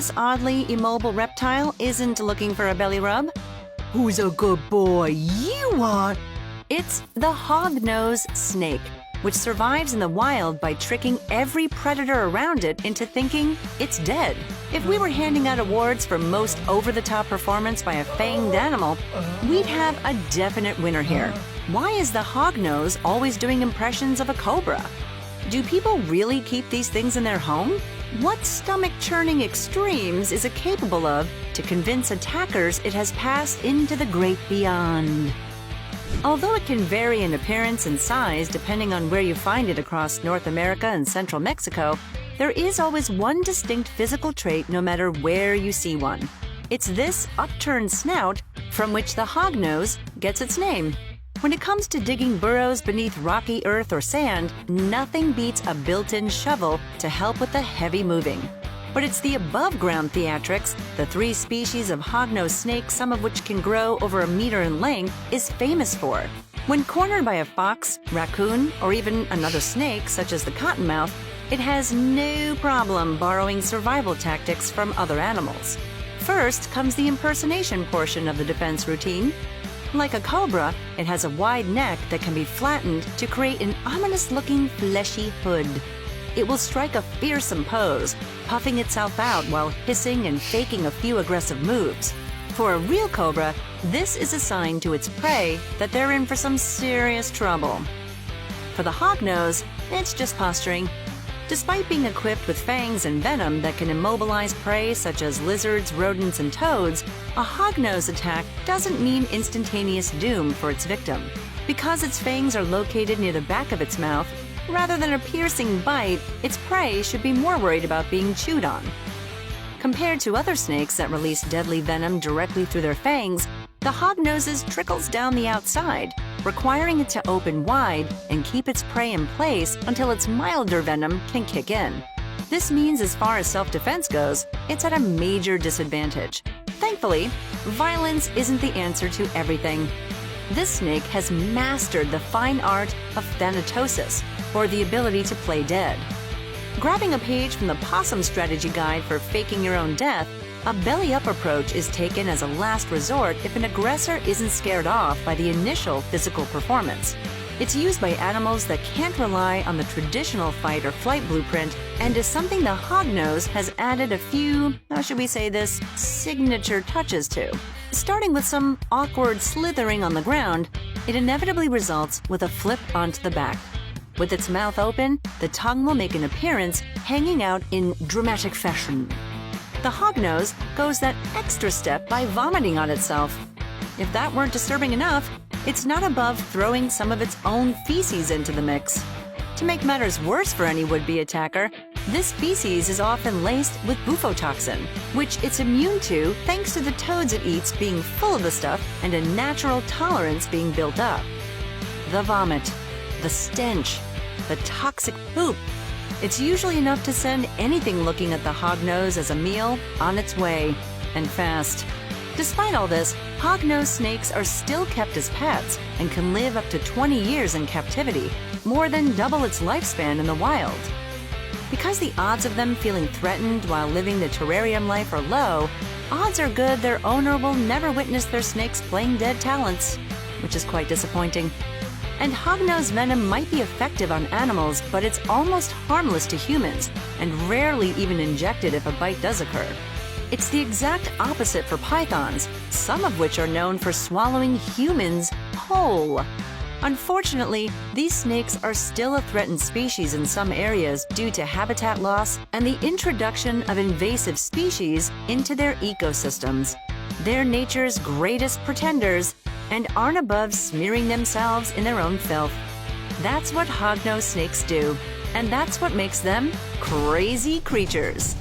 this oddly immobile reptile isn't looking for a belly rub? Who's a good boy? You are! It's the hognose snake, which survives in the wild by tricking every predator around it into thinking it's dead. If we were handing out awards for most over-the-top performance by a fanged animal, we'd have a definite winner here. Why is the hognose always doing impressions of a cobra? Do people really keep these things in their home? What stomach-churning extremes is it capable of to convince attackers it has passed into the great beyond? Although it can vary in appearance and size depending on where you find it across North America and central Mexico, there is always one distinct physical trait no matter where you see one. It's this upturned snout from which the hognose gets its name. When it comes to digging burrows beneath rocky earth or sand, nothing beats a built-in shovel to help with the heavy moving. But it's the above-ground theatrics the 3 species of hognose snakes, some of which can grow over a meter in length, is famous for. When cornered by a fox, raccoon, or even another snake, such as the cottonmouth, it has no problem borrowing survival tactics from other animals. First comes the impersonation portion of the defense routine. Like a cobra, it has a wide neck that can be flattened to create an ominous-looking fleshy hood. It will strike a fearsome pose, puffing itself out while hissing and faking a few aggressive moves. For a real cobra, this is a sign to its prey that they're in for some serious trouble. For the hognose, it's just posturing. Despite being equipped with fangs and venom that can immobilize prey such as lizards, rodents, and toads, a hognose attack doesn't mean instantaneous doom for its victim. Because its fangs are located near the back of its mouth, rather than a piercing bite, its prey should be more worried about being chewed on. Compared to other snakes that release deadly venom directly through their fangs, the hognose's trickles down the outside, requiring it to open wide and keep its prey in place until its milder venom can kick in. This means as far as self-defense goes, it's at a major disadvantage. Thankfully, violence isn't the answer to everything. This snake has mastered the fine art of thanatosis, or the ability to play dead. Grabbing a page from the Possum Strategy Guide for faking your own death, a belly-up approach is taken as a last resort if an aggressor isn't scared off by the initial physical performance. It's used by animals that can't rely on the traditional fight or flight blueprint, and is something the hognose has added a few, how should we say this, signature touches to. Starting with some awkward slithering on the ground, it inevitably results with a flip onto the back. With its mouth open, the tongue will make an appearance, hanging out in dramatic fashion. The hognose goes that extra step by vomiting on itself. If that weren't disturbing enough, it's not above throwing some of its own feces into the mix. To make matters worse for any would-be attacker, this feces is often laced with bufotoxin, which it's immune to thanks to the toads it eats being full of the stuff and a natural tolerance being built up. The vomit, the stench, the toxic poop. It's usually enough to send anything looking at the hognose as a meal on its way, and fast. Despite all this, hognose snakes are still kept as pets and can live up to 20 years in captivity, more than double its lifespan in the wild. Because the odds of them feeling threatened while living the terrarium life are low, odds are good their owner will never witness their snake's playing dead talents, which is quite disappointing. And hognose venom might be effective on animals, but it's almost harmless to humans, and rarely even injected if a bite does occur. It's the exact opposite for pythons, some of which are known for swallowing humans whole. Unfortunately, these snakes are still a threatened species in some areas due to habitat loss and the introduction of invasive species into their ecosystems. They're nature's greatest pretenders and aren't above smearing themselves in their own filth. That's what hognose snakes do, and that's what makes them crazy creatures.